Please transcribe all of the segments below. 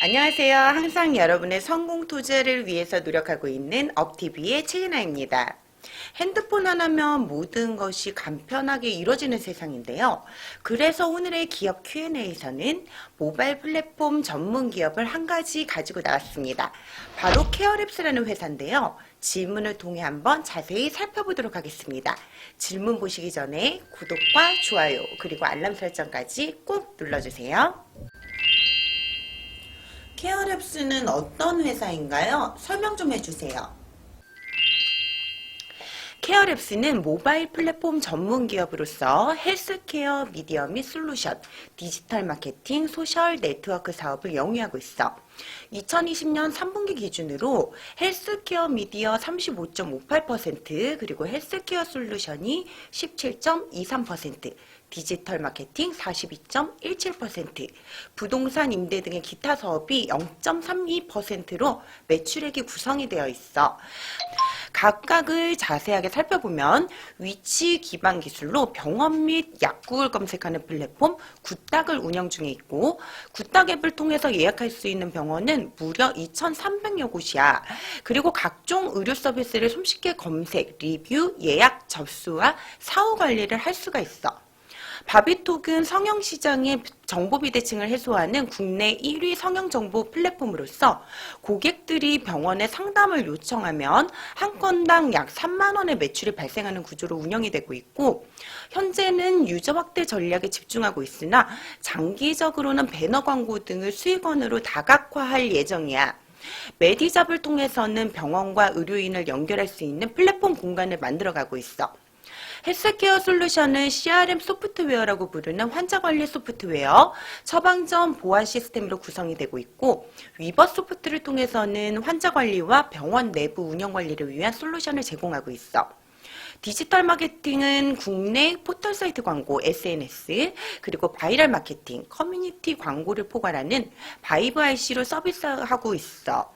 안녕하세요. 항상 여러분의 성공 투자를 위해서 노력하고 있는 업TV의 최은아입니다. 핸드폰 하나면 모든 것이 간편하게 이루어지는 세상인데요. 그래서 오늘의 기업 Q&A에서는 모바일 플랫폼 전문 기업을 한 가지 가지고 나왔습니다. 바로 케어랩스라는 회사인데요. 질문을 통해 한번 자세히 살펴보도록 하겠습니다. 질문 보시기 전에 구독과 좋아요 그리고 알람 설정까지 꼭 눌러주세요. 케어랩스는 어떤 회사인가요? 설명 좀 해주세요. 케어랩스는 모바일 플랫폼 전문 기업으로서 헬스케어 미디어 및 솔루션, 디지털 마케팅, 소셜 네트워크 사업을 영위하고 있어. 2020년 3분기 기준으로 헬스케어 미디어 35.58%, 그리고 헬스케어 솔루션이 17.23%, 디지털 마케팅 42.17%, 부동산 임대 등의 기타 사업이 0.32%로 매출액이 구성이 되어 있어. 각각을 자세하게 살펴보면 위치 기반 기술로 병원 및 약국을 검색하는 플랫폼 굿닥을 운영 중에 있고, 굿닥 앱을 통해서 예약할 수 있는 병원은 무려 2,300여 곳이야. 그리고 각종 의료 서비스를 손쉽게 검색, 리뷰, 예약, 접수와 사후 관리를 할 수가 있어. 바비톡은 성형시장의 정보 비대칭을 해소하는 국내 1위 성형정보 플랫폼으로서 고객들이 병원에 상담을 요청하면 한 건당 약 3만 원의 매출이 발생하는 구조로 운영이 되고 있고, 현재는 유저 확대 전략에 집중하고 있으나 장기적으로는 배너 광고 등을 수익원으로 다각화할 예정이야. 메디잡을 통해서는 병원과 의료인을 연결할 수 있는 플랫폼 공간을 만들어가고 있어. 헬스케어 솔루션은 CRM 소프트웨어라고 부르는 환자관리 소프트웨어, 처방전 보안 시스템으로 구성이 되고 있고, 위버 소프트를 통해서는 환자관리와 병원 내부 운영관리를 위한 솔루션을 제공하고 있어. 디지털 마케팅은 국내 포털사이트 광고, SNS, 그리고 바이럴 마케팅, 커뮤니티 광고를 포괄하는 바이브 IC로 서비스하고 있어.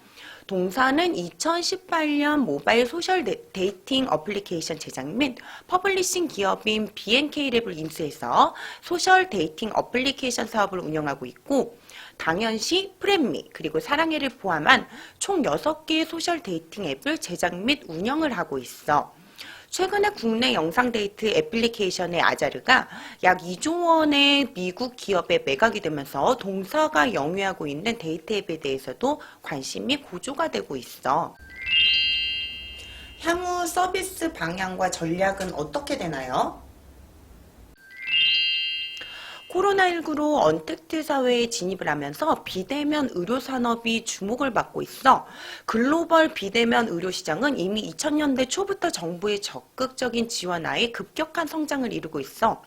동사는 2018년 모바일 소셜 데이팅 어플리케이션 제작 및 퍼블리싱 기업인 BNK랩을 인수해서 소셜 데이팅 어플리케이션 사업을 운영하고 있고, 당연시, 프렌미, 그리고 사랑해를 포함한 총 6개의 소셜 데이팅 앱을 제작 및 운영을 하고 있어. 최근에 국내 영상 데이트 애플리케이션의 아자르가 약 2조 원의 미국 기업에 매각이 되면서 동사가 영위하고 있는 데이트 앱에 대해서도 관심이 고조가 되고 있어. 향후 서비스 방향과 전략은 어떻게 되나요? 코로나19로 언택트 사회에 진입을 하면서 비대면 의료 산업이 주목을 받고 있어. 글로벌 비대면 의료 시장은 이미 2000년대 초부터 정부의 적극적인 지원하에 급격한 성장을 이루고 있어.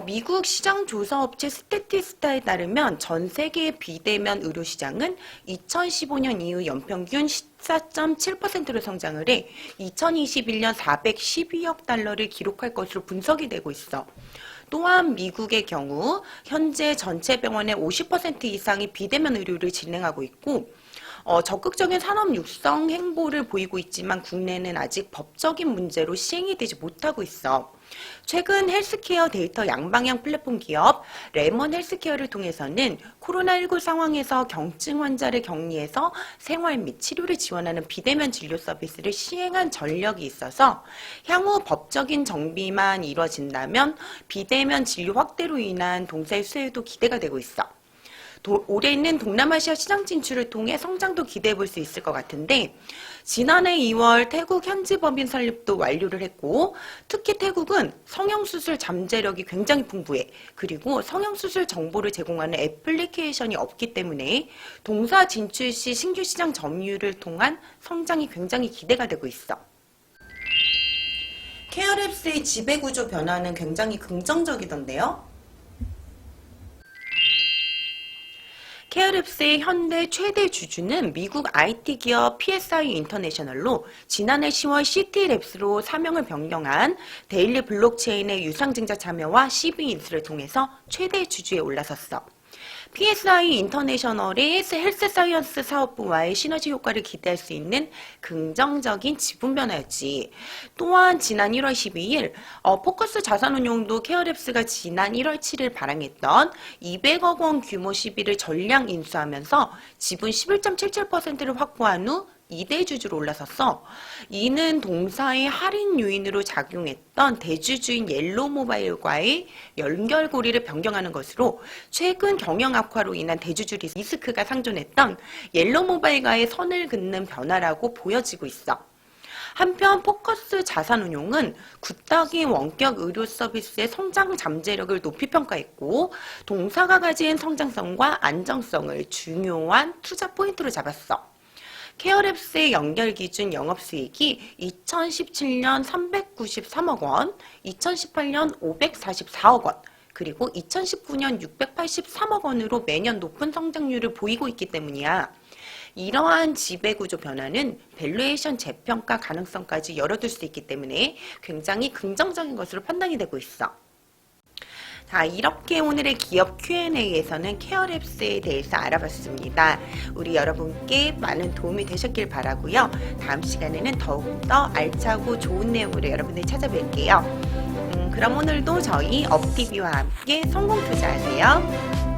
미국 시장 조사 업체 스태티스타에 따르면 전 세계의 비대면 의료 시장은 2015년 이후 연평균 14.7%로 성장을 해 2021년 412억 달러를 기록할 것으로 분석이 되고 있어. 또한 미국의 경우 현재 전체 병원의 50% 이상이 비대면 의료를 진행하고 있고, 적극적인 산업 육성 행보를 보이고 있지만 국내는 아직 법적인 문제로 시행이 되지 못하고 있어. 최근 헬스케어 데이터 양방향 플랫폼 기업 레몬 헬스케어를 통해서는 코로나19 상황에서 경증 환자를 격리해서 생활 및 치료를 지원하는 비대면 진료 서비스를 시행한 전력이 있어서 향후 법적인 정비만 이뤄진다면 비대면 진료 확대로 인한 동사의 수혜도 기대가 되고 있어. 올해는 동남아시아 시장 진출을 통해 성장도 기대해 볼 수 있을 것 같은데, 지난해 2월 태국 현지 법인 설립도 완료를 했고, 특히 태국은 성형수술 잠재력이 굉장히 풍부해. 그리고 성형수술 정보를 제공하는 애플리케이션이 없기 때문에 동사 진출 시 신규 시장 점유를 통한 성장이 굉장히 기대가 되고 있어. 케어랩스의 지배구조 변화는 굉장히 긍정적이던데요. 케어랩스의 현대 최대 주주는 미국 IT 기업 PSI 인터내셔널로 지난해 10월 CT랩스로 사명을 변경한 데일리 블록체인의 유상증자 참여와 CB 인수를 통해서 최대 주주에 올라섰어. PSI 인터내셔널의 헬스 사이언스 사업부와의 시너지 효과를 기대할 수 있는 긍정적인 지분 변화였지. 또한 지난 1월 12일 포커스 자산운용도 케어랩스가 지난 1월 7일 발행했던 200억 원 규모 시비를 전량 인수하면서 지분 11.77%를 확보한 후 2대 주주로 올라섰어. 이는 동사의 할인 요인으로 작용했던 대주주인 옐로우모바일과의 연결고리를 변경하는 것으로 최근 경영 악화로 인한 대주주 리스크가 상존했던 옐로우모바일과의 선을 긋는 변화라고 보여지고 있어. 한편 포커스 자산운용은 구딱이 원격 의료 서비스의 성장 잠재력을 높이 평가했고 동사가 가진 성장성과 안정성을 중요한 투자 포인트로 잡았어. 케어랩스의 연결 기준 영업수익이 2017년 393억 원, 2018년 544억 원, 그리고 2019년 683억 원으로 매년 높은 성장률을 보이고 있기 때문이야. 이러한 지배구조 변화는 밸류에이션 재평가 가능성까지 열어둘 수 있기 때문에 굉장히 긍정적인 것으로 판단이 되고 있어. 자, 이렇게 오늘의 기업 Q&A에서는 케어랩스에 대해서 알아봤습니다. 우리 여러분께 많은 도움이 되셨길 바라고요. 다음 시간에는 더욱더 알차고 좋은 내용으로 여러분들 찾아뵐게요. 그럼 오늘도 저희 업TV와 함께 성공 투자하세요.